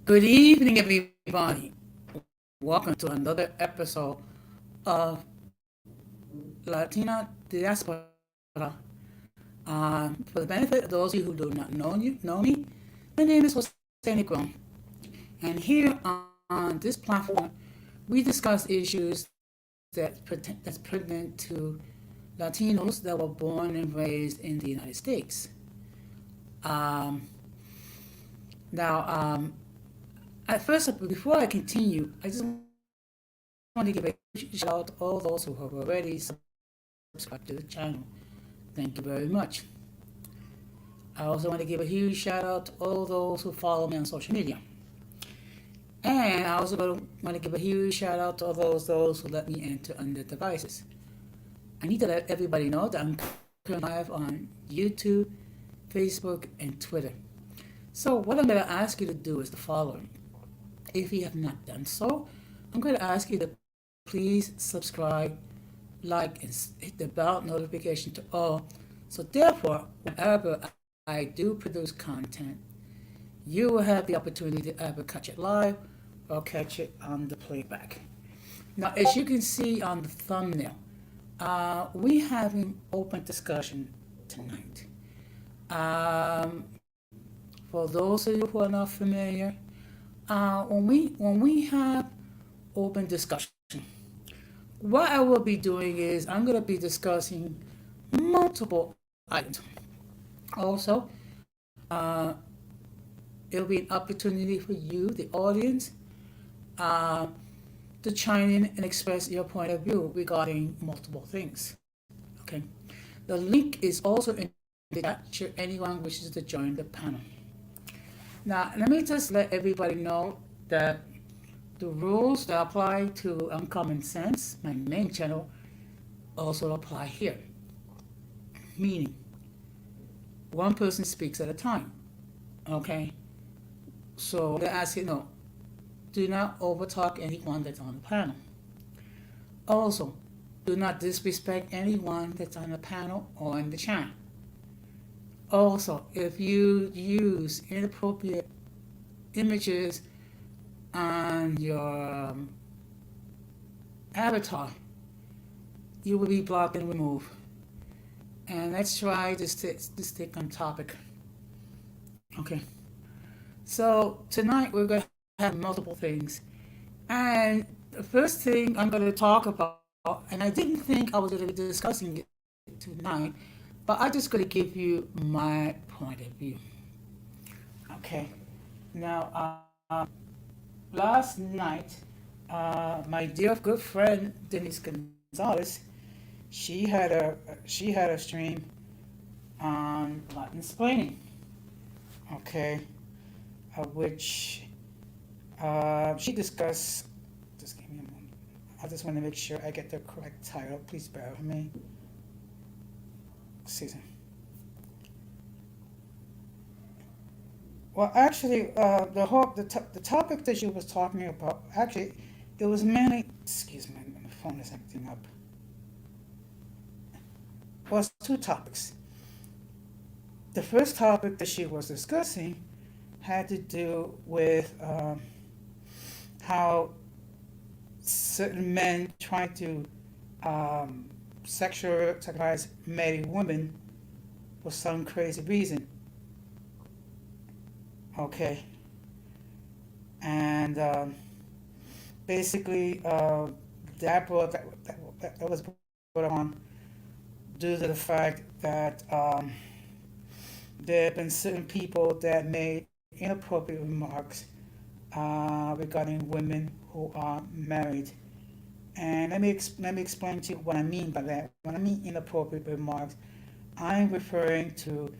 Good evening, everybody. Welcome to another episode of Latina Diaspora. For the benefit of those of you who do not know me, my name is Jose Negron, and here on this platform, we discuss issues that's pertinent to Latinos that were born and raised in the United States. Um, now, at first, before I continue, I just want to give a shout out to all those who have already subscribed to the channel. Thank you very much. I also want to give a huge shout out to all those who follow me on social media. And I also want to give a huge shout out to all those who let me enter on their devices. I need to let everybody know that I'm currently live on YouTube, Facebook, and Twitter. So what I'm going to ask you to do is the following. If you have not done so, I'm going to ask you to please subscribe, like, and hit the bell notification to all. So therefore, whenever I do produce content, you will have the opportunity to either catch it live or catch it on the playback. Now, as you can see on the thumbnail, we have an open discussion tonight. Um, for those of you who are not familiar, when we have open discussion, what I will be doing is I'm going to be discussing multiple items. Also, uh, it'll be an opportunity for you, the audience, uh, to chime in and express your point of view regarding multiple things. Okay, the link is also in the chat should anyone wishes to join the panel. Now, let me just let everybody know that the rules that apply to Uncommon Sense, my main channel, also apply here. Meaning, one person speaks at a time. Okay? So I'm going to ask you, no, do not overtalk anyone that's on the panel. Also, do not disrespect anyone that's on the panel or in the chat. Also, if you use inappropriate images on your avatar, you will be blocked and removed. And let's try to stick on topic. Okay. So tonight we're going to have multiple things. And the first thing I'm going to talk about, and I didn't think I was going to be discussing it tonight, but I'm just going to give you my point of view. Okay. Now, last night, my dear good friend Denise Gonzalez, she had a stream on Latin explaining, okay, which she discussed. Just give me a moment. I just want to make sure I get the correct title. Please bear with me. Season. Well, actually, the topic that she was talking about, actually, it was mainly. Excuse me, my phone is acting up. Was two topics. The first topic that she was discussing had to do with how certain men try to sexualize married women for some crazy reason. Okay, and basically that was brought on due to the fact that there have been certain people that made inappropriate remarks regarding women who are married. And let me explain to you what I mean by that. When I mean inappropriate remarks, I'm referring to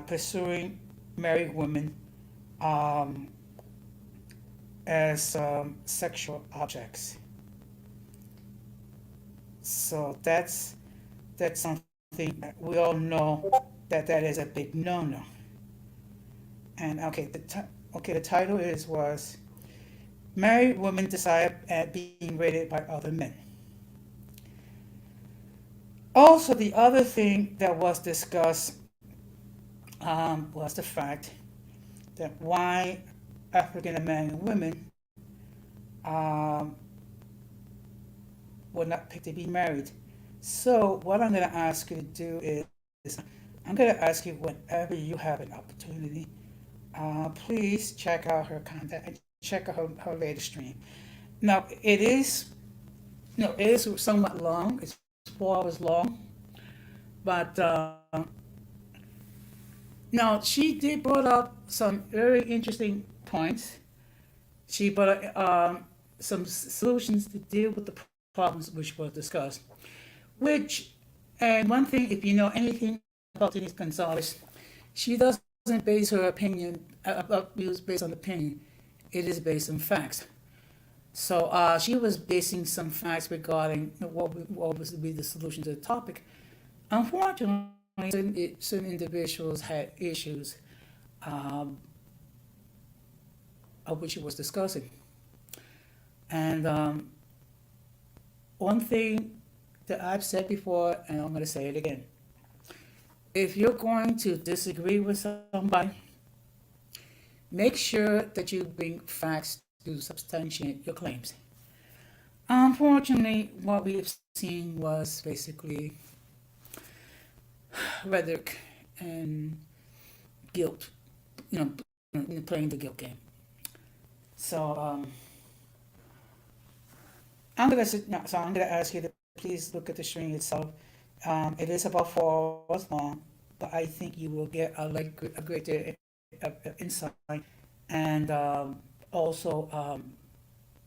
pursuing married women um, as sexual objects. So that's something that we all know that is a big no-no. And the title was married women decide at being rated by other men. Also, the other thing that was discussed was the fact that why African American women um, were not picked to be married. So what I'm going to ask you to do is I'm going to ask you whenever you have an opportunity, please check out her content and check out her latest stream. Now it is, it is somewhat long. It's 4 hours long, but now she did brought up some very interesting points. She brought up some solutions to deal with the problems which were discussed. Which, and one thing, if you know anything about Denise Gonzalez, she doesn't base her opinion about views based on opinion. It is based on facts. So she was basing some facts regarding what was to be the solution to the topic. Unfortunately, certain individuals had issues um, of which she was discussing. And one thing that I've said before, and I'm going to say it again. If you're going to disagree with somebody, make sure that you bring facts to substantiate your claims. Unfortunately, what we have seen was basically rhetoric and guilt, you know, playing the guilt game. So I'm gonna ask you to please look at the stream itself. It is about 4 hours long, but I think you will get a greater insight, and also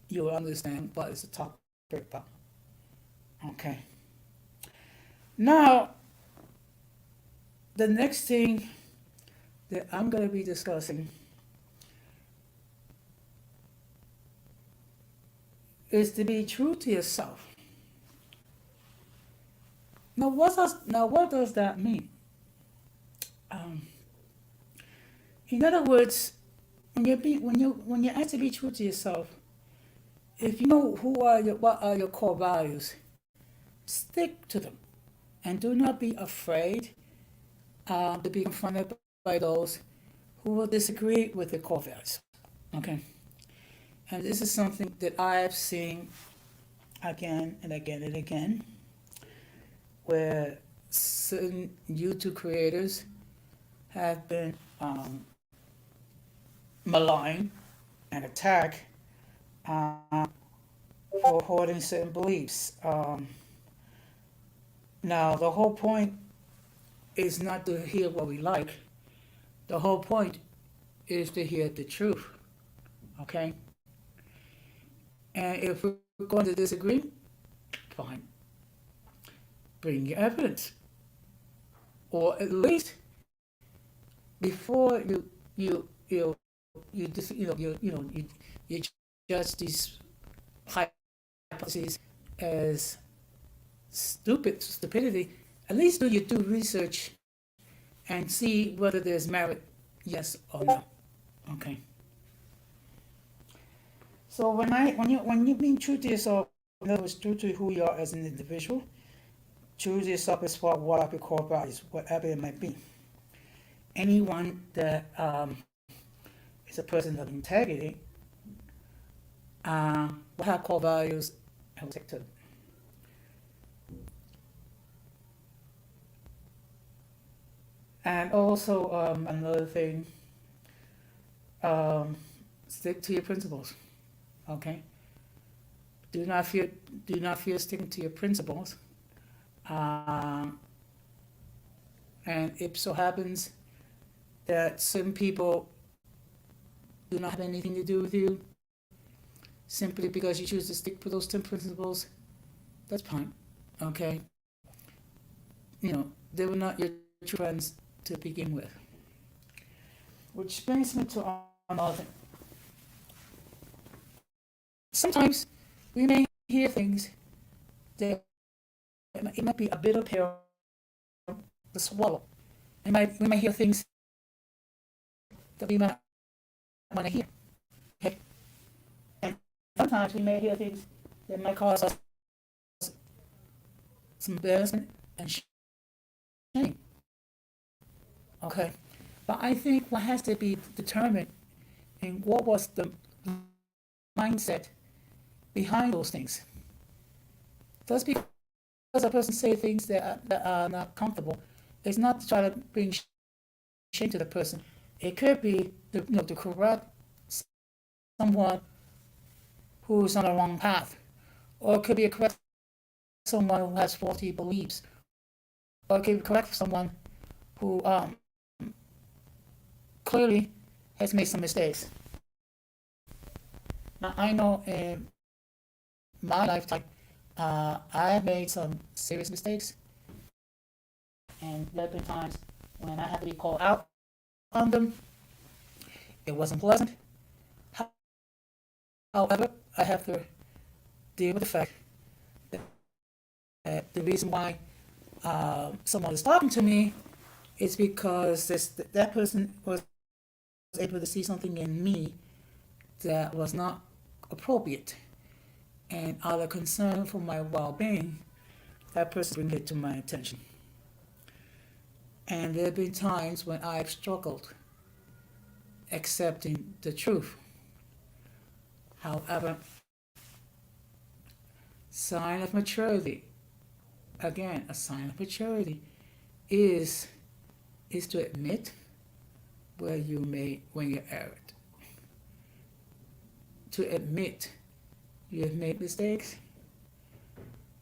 you will understand what is the topic about. Okay. Now, the next thing that I'm going to be discussing is to be true to yourself. What does that mean? Um, in other words, when you ask to be true to yourself, if you know what are your core values, stick to them, and do not be afraid to be confronted by those who will disagree with the core values. Okay, and this is something that I have seen again and again and again, where certain YouTube creators have been maligned and attacked uh, for holding certain beliefs. Now, the whole point is not to hear what we like. The whole point is to hear the truth. Okay? And if we're going to disagree, fine. Bring your evidence. Or at least before you judge these hypotheses as stupidity, at least do your due research and see whether there's merit, yes or no. Okay. So when you being true to yourself, in other words, true to who you are as an individual, true to yourself as far what are your core values, whatever it might be. Anyone that is a person of integrity will have core values and will stick to them. And also another thing, stick to your principles. Okay. Do not fear sticking to your principles. And it so happens that certain people do not have anything to do with you simply because you choose to stick to those 10 principles. That's fine. Okay. They were not your true friends to begin with. Which brings me to another thing. Sometimes we may hear things that it might be a bitter pill to swallow. We might hear things that we might want to hear. Okay? And sometimes we may hear things that might cause us some embarrassment and shame. Okay? But I think what has to be determined and what was the mindset behind those things. Just because a person say things that are not comfortable, it's not to try to bring shame to the person. It could be to correct someone who's on the wrong path, or it could be a correct someone who has faulty beliefs, or it could be correct someone who clearly has made some mistakes. Now I know in my lifetime, I have made some serious mistakes, and there have been times when I had to be called out on them. It wasn't pleasant. However, I have to deal with the fact that the reason why someone is talking to me is because that person was able to see something in me that was not appropriate. And out of concern for my well-being, that person bring it to my attention. And there have been times when I've struggled accepting the truth. However, sign of maturity, again, a sign of maturity is to admit when you're erred. To admit you have made mistakes,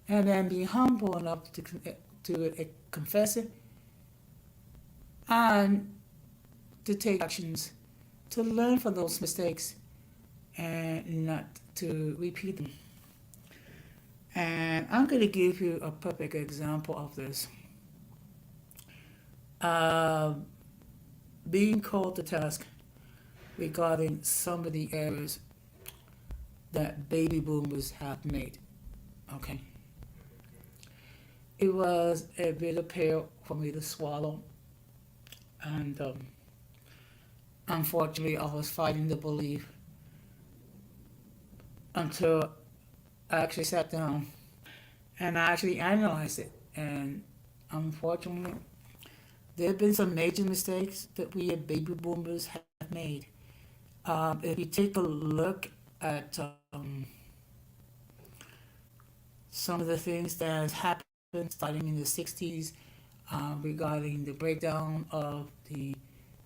and then be humble enough to confess it, and to take actions to learn from those mistakes and not to repeat them. And I'm going to give you a perfect example of this. Being called to task regarding some of the errors that baby boomers have made. Okay. It was a bitter pill for me to swallow, and unfortunately, I was fighting the belief until I actually sat down and I actually analyzed it. And unfortunately, there have been some major mistakes that we as baby boomers have made. If you take a look at some of the things that has happened starting in the 60s regarding the breakdown of the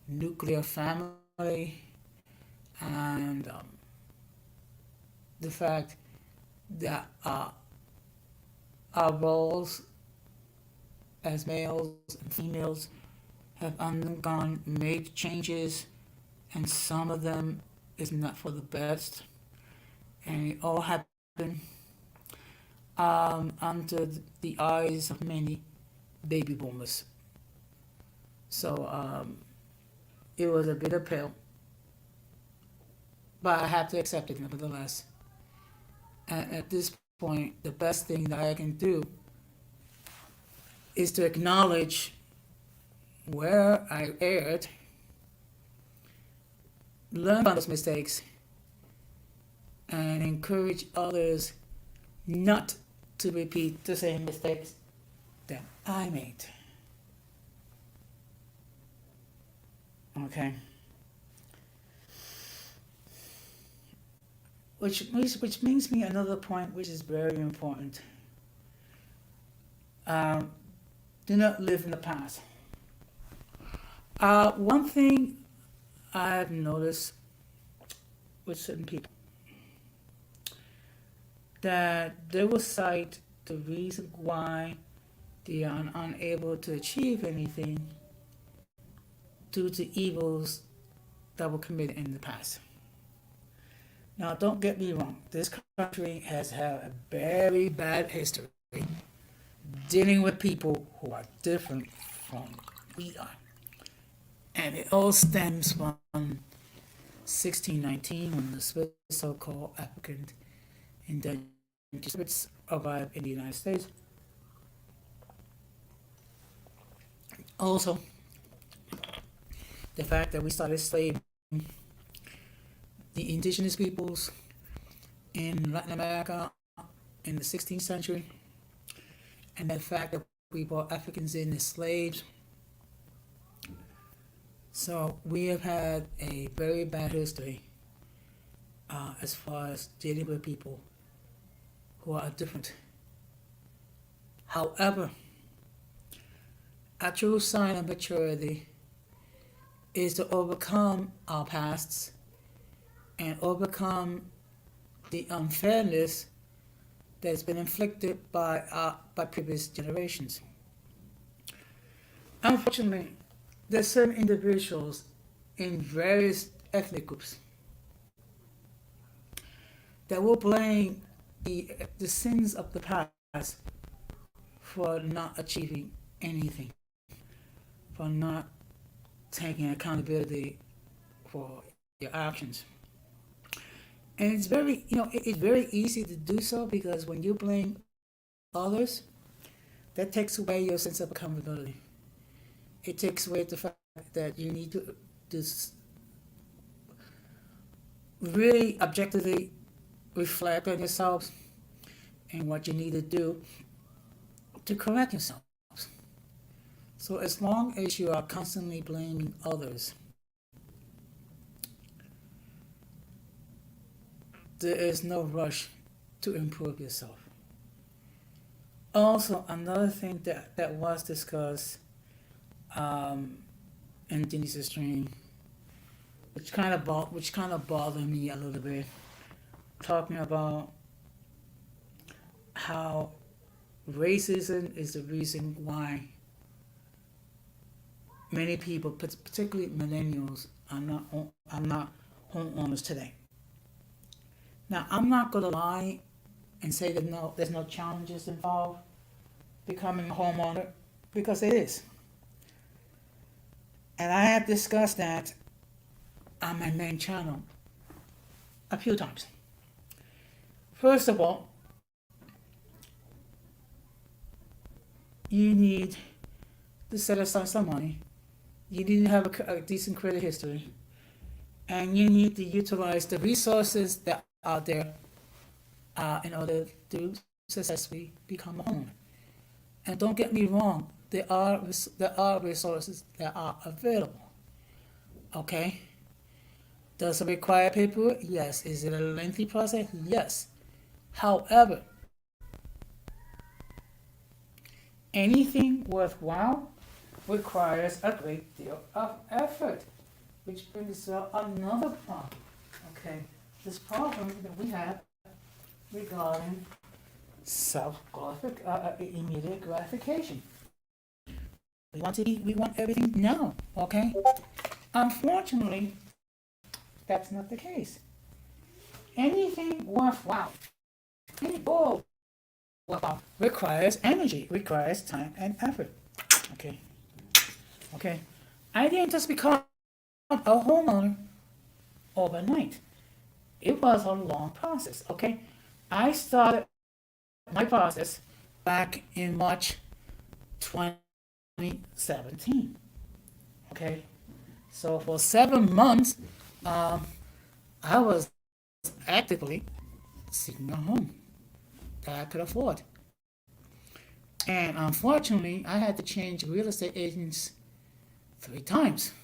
nuclear family, and the fact that our roles as males and females have undergone major changes, and some of them is not for the best, and it all happened under the eyes of many baby boomers. So it was a bitter pill, but I had to accept it nevertheless. And at this point, the best thing that I can do is to acknowledge where I erred, learn from those mistakes, and encourage others not to repeat the same mistakes that I made. Okay. Which brings me another point which is very important. Do not live in the past. One thing I've noticed with certain people, that they will cite the reason why they are unable to achieve anything due to evils that were committed in the past. Now, don't get me wrong, this country has had a very bad history dealing with people who are different from we are. And it all stems from 1619 when the Swiss so-called African indentured spirits arrived in the United States. Also, the fact that we started slaving the indigenous peoples in Latin America in the 16th century, and the fact that we brought Africans in as slaves So we have had a very bad history as far as dealing with people who are different. However, a true sign of maturity is to overcome our pasts and overcome the unfairness that's been inflicted by previous generations. Unfortunately, there's certain individuals in various ethnic groups that will blame the sins of the past for not achieving anything, for not taking accountability for your actions. And it's very, it's very easy to do so because when you blame others, that takes away your sense of accountability. It takes away the fact that you need to really objectively reflect on yourselves and what you need to do to correct yourselves. So as long as you are constantly blaming others, there is no rush to improve yourself. Also, another thing that was discussed in Denise's stream, which kind of bothered me a little bit, talking about how racism is the reason why many people, particularly millennials, are not homeowners today. Now, I'm not gonna lie and say that there's no challenges involved becoming a homeowner, because it is. And I have discussed that on my main channel a few times. First of all, you need to set aside some money. You need to have a decent credit history. And you need to utilize the resources that are there in order to successfully become a homeowner. And don't get me wrong, there are resources that are available. Okay? Does it require paperwork? Yes. Is it a lengthy process? Yes. However, anything worthwhile requires a great deal of effort, which brings up another problem. Okay? This problem that we have regarding immediate gratification. We want everything now, okay? Unfortunately, that's not the case. Anything worthwhile, any goal worthwhile requires energy, requires time and effort. Okay. I didn't just become a homeowner overnight. It was a long process, okay? I started my process back in March 2017, okay? So for 7 months, I was actively seeking a home that I could afford. And unfortunately, I had to change real estate agents 3 times.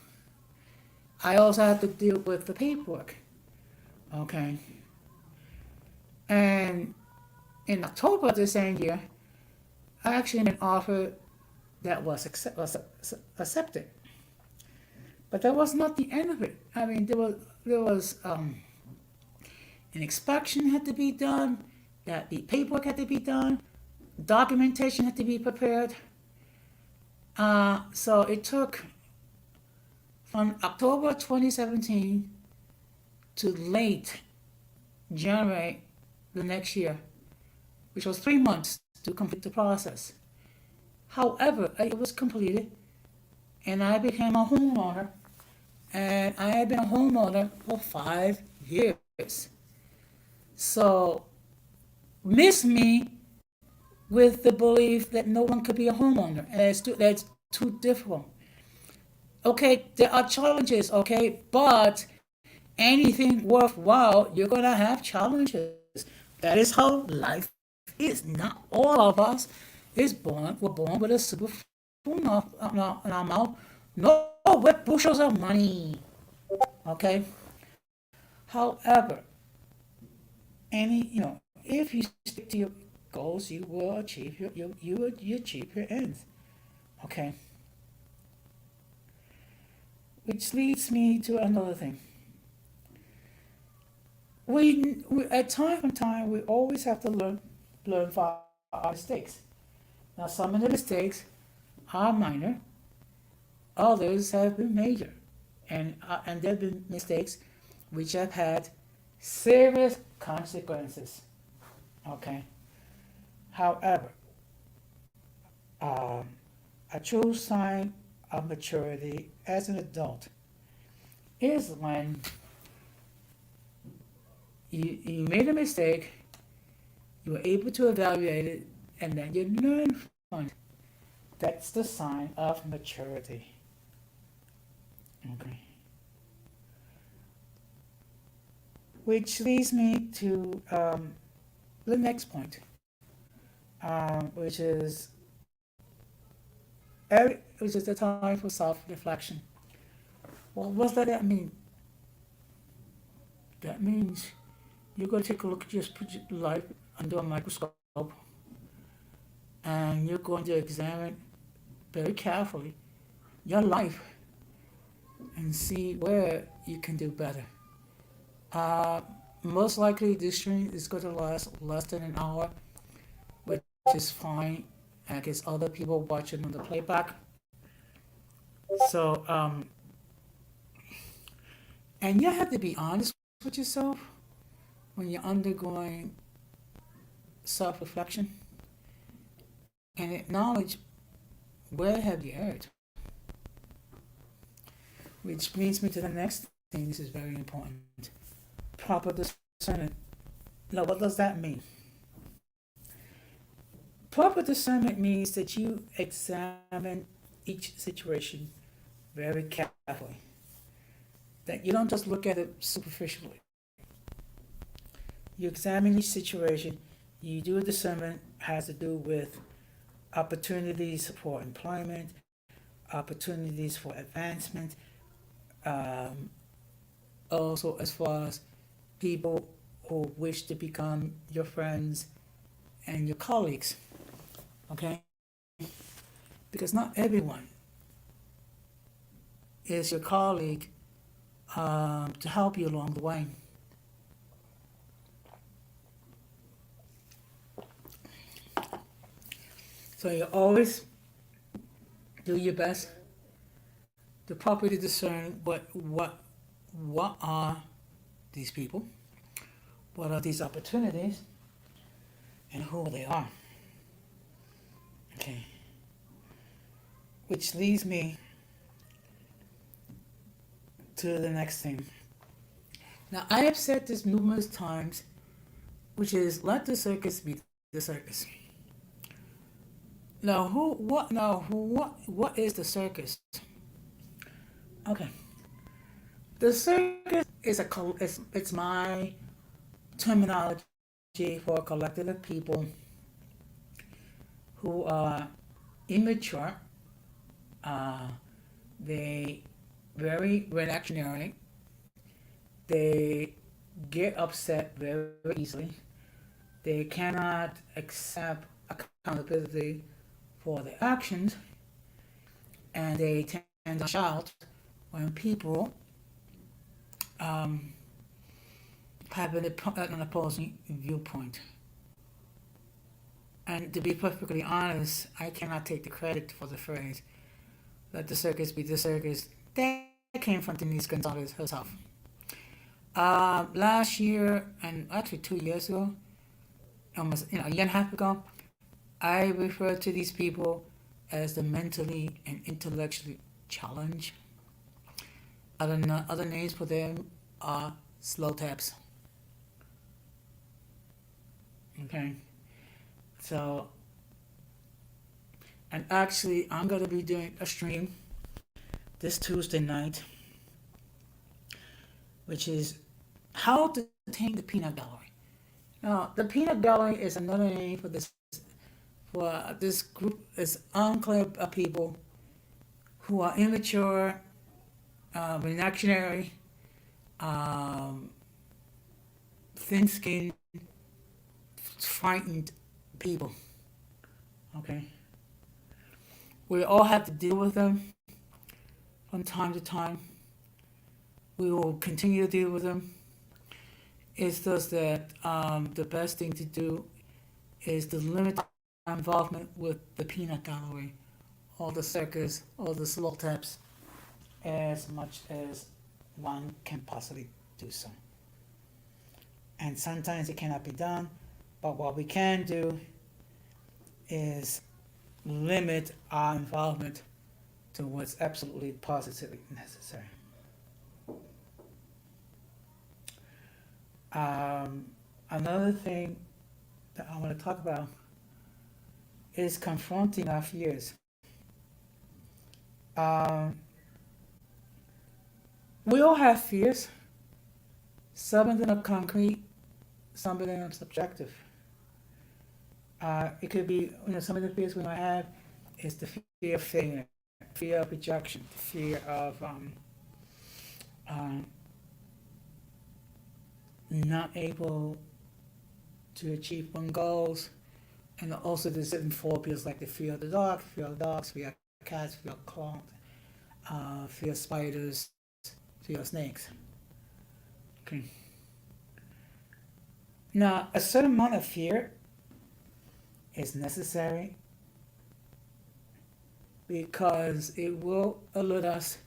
I also had to deal with the paperwork, okay? And in October of the same year, I actually made an offer that was accepted. But that was not the end of it. I mean, there was an inspection had to be done, that the paperwork had to be done, documentation had to be prepared. So it took from October 2017 to late January the next year, which was 3 months to complete the process. However, it was completed and I became a homeowner, and I have been a homeowner for 5 years. So miss me with the belief that no one could be a homeowner, and that's too difficult. Okay, there are challenges, okay, but anything worthwhile, you're gonna have challenges. That is how life is. Not all of us we're born with a silver spoon in our mouth. No with bushels of money. Okay. However, if you stick to your goals, you will achieve you achieve your ends. Okay. Which leads me to another thing. We at time from time we always have to learn from our mistakes. Now some of the mistakes are minor, others have been major, and there have been mistakes which have had serious consequences. Okay. However, um, a true sign of maturity as an adult is when you made a mistake, you were able to evaluate it, and then you learn from it. That's the sign of maturity. Okay. Which leads me to the next point, which is the time for self-reflection. Well, what does that mean? That means you're going to take a look, just put your life under a microscope, and you're going to examine very carefully your life and see where you can do better. Uh, Most likely this stream is going to last less than an hour, which is fine. I guess other people watching on the playback. So, and you have to be honest with yourself when you're undergoing self-reflection and acknowledge where have you erred. Which brings me to the next thing. This is very important. Proper discernment. Now, what does that mean? Proper discernment means that you examine each situation very carefully. That you don't just look at it superficially. You examine each situation. You do a discernment has to do with opportunities for employment, opportunities for advancement, um, also as far as people who wish to become your friends and your colleagues. Okay? Because not everyone is your colleague to help you along the way. So you always do your best to properly discern what are these people, what are these opportunities, and who they are. Okay. Which leads me to the next thing. Now I have said this numerous times, which is let the circus be the circus. What is the circus? Okay. The circus is it's my terminology for a collective of people who are immature, they very reactionary, they get upset very easily, they cannot accept accountability for their actions, and they tend to shout when people have an opposing viewpoint. And to be perfectly honest, I cannot take the credit for the phrase "let the circus be the circus." That came from Denise Gonzalez herself. Last year, and actually 2 years ago, almost a year and a half ago, I referred to these people as the mentally and intellectually challenged. Other names for them are slow taps. Okay, so and actually, I'm gonna be doing a stream this Tuesday night, which is how to tame the peanut gallery. Now, the peanut gallery is another name for this group, this enclave of people who are immature, reactionary, um, thin-skinned, frightened people. Okay, we all have to deal with them from time to time. We will continue to deal with them. It's just that the best thing to do is to limit our involvement with the peanut gallery, all the circus, all the slow taps, as much as one can possibly do so. And sometimes it cannot be done, but what we can do is limit our involvement to what's absolutely positively necessary. Um, Another thing that I want to talk about is confronting our fears. Um, we all have fears. Some of them are concrete, some of them are subjective. It could be, some of the fears we might have is the fear of failure, fear of rejection, fear of uh, not able to achieve one goals, and also there's certain phobias like the fear of the dark, fear of dogs, fear of cats, fear of clowns, fear of spiders, fear of snakes. Okay. Now, a certain amount of fear is necessary because it will alert us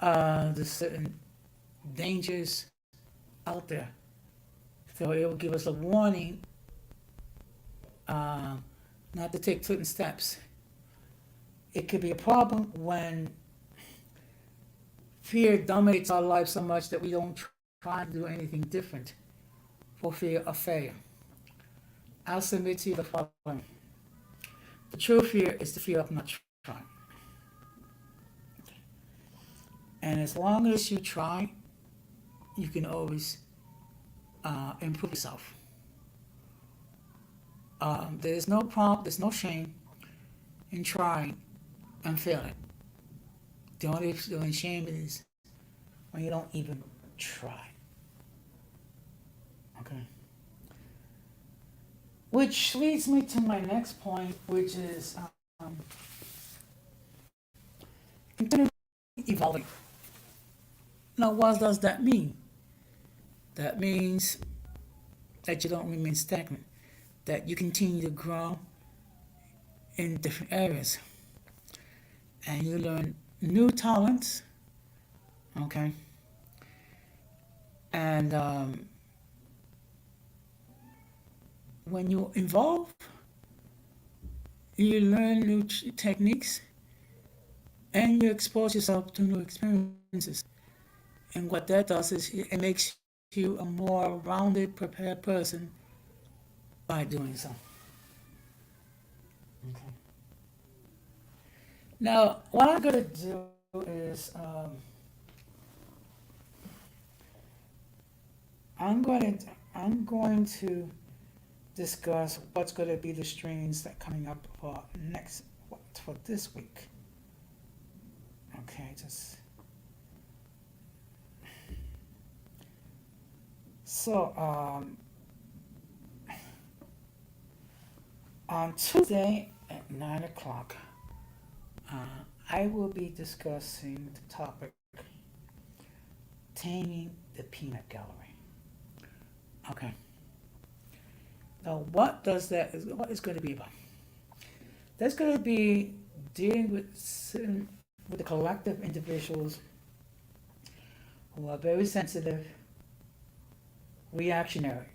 to certain dangers out there. So it will give us a warning not to take certain steps. It could be a problem when fear dominates our life so much that we don't try to do anything different for fear of failure. I'll submit to you the following. The true fear is the fear of not trying. And as long as you try, you can always improve yourself. There's no problem, there's no shame in trying and failing. The only shame is when you don't even try. Okay. Which leads me to my next point, which is continue evolving. Now, what does that mean? That means that you don't remain stagnant, that you continue to grow in different areas, and you learn new talents, okay? And when you evolve, you learn new techniques and you expose yourself to new experiences. And what that does is it makes you a more rounded, prepared person by doing so. Okay. Now, what I'm going to do is I'm going to discuss what's going to be the streams that coming up for this week. Okay, just so on Tuesday at 9 o'clock, I will be discussing the topic taming the peanut gallery. Okay. Now, what is going to be about? That's going to be dealing with the collective individuals who are very sensitive, reactionary,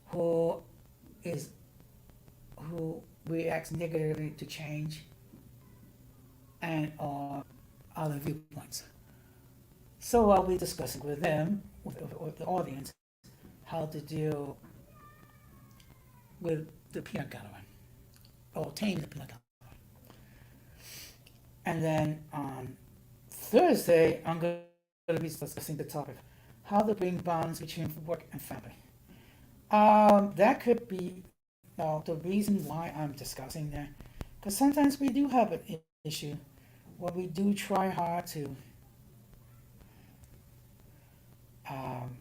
who reacts negatively to change and or other viewpoints. So I'll be discussing with them, with the audience, how to deal with the peanut gallery, or tame the peanut gallery. And then on Thursday, I'm going to be discussing the topic, how to bring balance between work and family. That could be the reason why I'm discussing that, because sometimes we do have an issue well, we do try hard to um,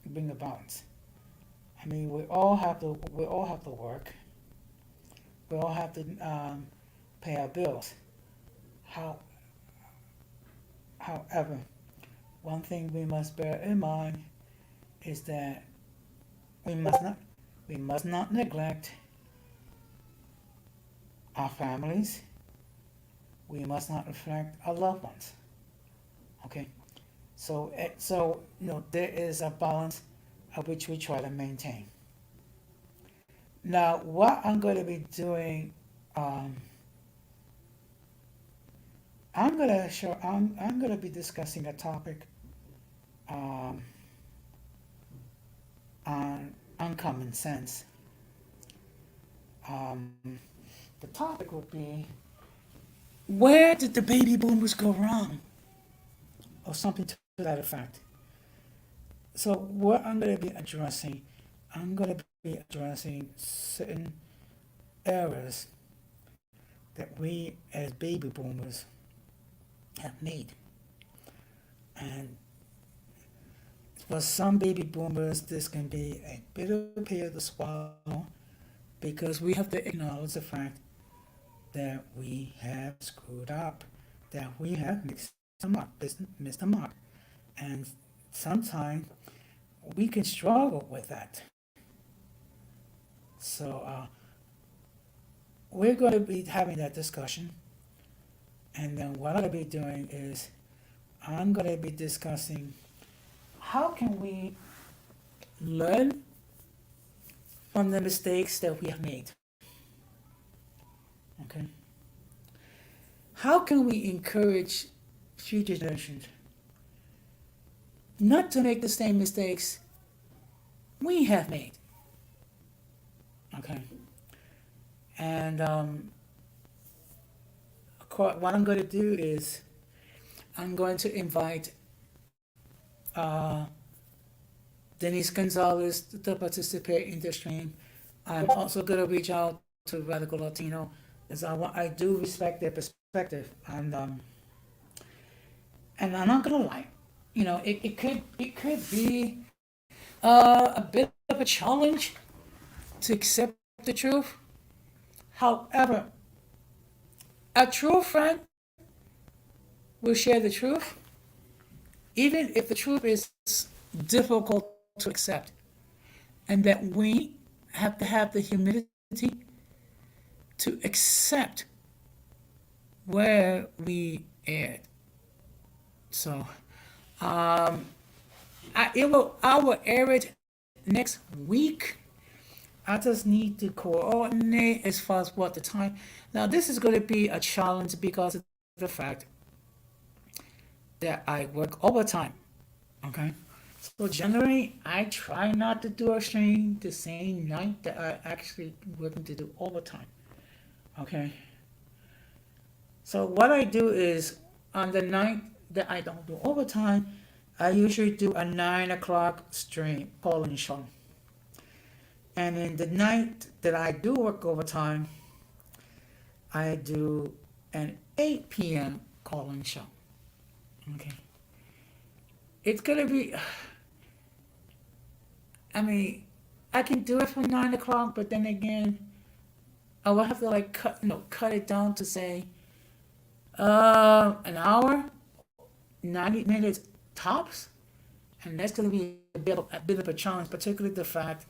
bring a balance. I mean, we all have to work. We all have to pay our bills. How, however, one thing we must bear in mind is that we must not we must not neglect our families. We must not neglect our loved ones. Okay, so there is a balance of which we try to maintain. Now, what I'm going to be doing, um, I'm going to be discussing a topic um, on uncommon sense. Um, the topic would be, where did the baby boomers go wrong, or something to that effect. So what I'm going to be addressing certain errors that we as baby boomers have made. And for some baby boomers, this can be a bitter pill to swallow because we have to acknowledge the fact that we have screwed up, that we have missed the mark. And sometimes we can struggle with that. So we're going to be having that discussion. And then what I'll be doing is I'm going to be discussing how can we learn from the mistakes that we have made. Okay. How can we encourage future generations not to make the same mistakes we have made? Okay. And what I'm going to do is I'm going to invite uh, Denise Gonzalez to participate in the stream. I'm also going to reach out to Radical Latino, as I do respect their perspective, and I'm not going to lie. It could be a bit of a challenge to accept the truth. However, a true friend will share the truth, even if the truth is difficult to accept, and that we have to have the humility to accept where we erred. So, I will air it next week. I just need to coordinate as far as what the time. Now, this is going to be a challenge because of the fact that I work overtime. Okay. So generally, I try not to do a stream the same night that I actually working to do overtime. Okay. So what I do is on the night that I don't do overtime, I usually do a 9 o'clock stream call-in show. And in the night that I do work overtime, I do an 8 p.m. call-in show. Okay. It's gonna be. I mean, I can do it from 9 o'clock, but then again, I will have to like cut it down to say, an hour, 90 minutes tops, and that's gonna be a bit of a challenge, particularly the fact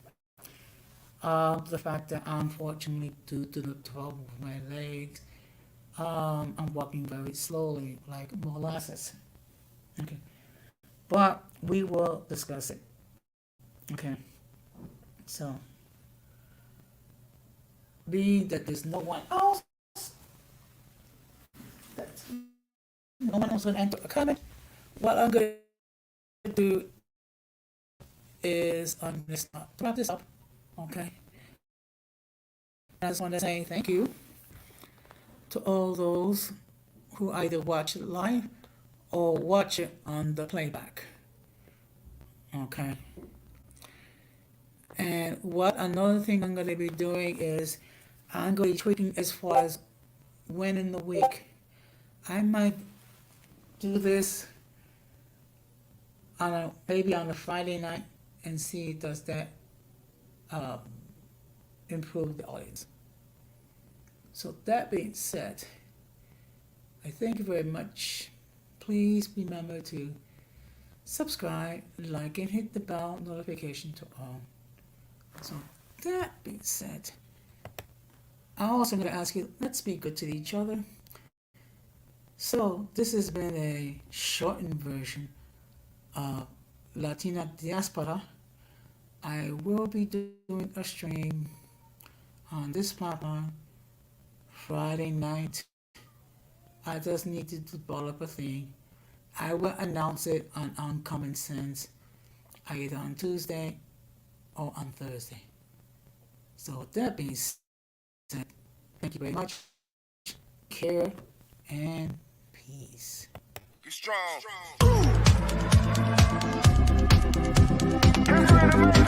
that unfortunately, due to the trouble with my legs, I'm walking very slowly, like molasses. Okay, but we will discuss it. Okay, so being that there's that's, no one else will enter a comment. What I'm going to do is I'm going to wrap this up. Okay, I just want to say thank you to all those who either watch it live or watch it on the playback. Okay. And what another thing I'm going to be doing is I'm going to be tweaking as far as when in the week I might do this maybe on a Friday night and see does that uh, improve the audience. So that being said, I thank you very much. Please remember to subscribe, like, and hit the bell notification to all. So that being said, I also going to ask you, let's be good to each other. So this has been a shortened version of Latina Diaspora. I will be doing a stream on this platform Friday night. I just need to develop a thing. I will announce it on Uncommon Sense either on Tuesday or on Thursday. So that being said, thank you very much. Care and peace. Be strong.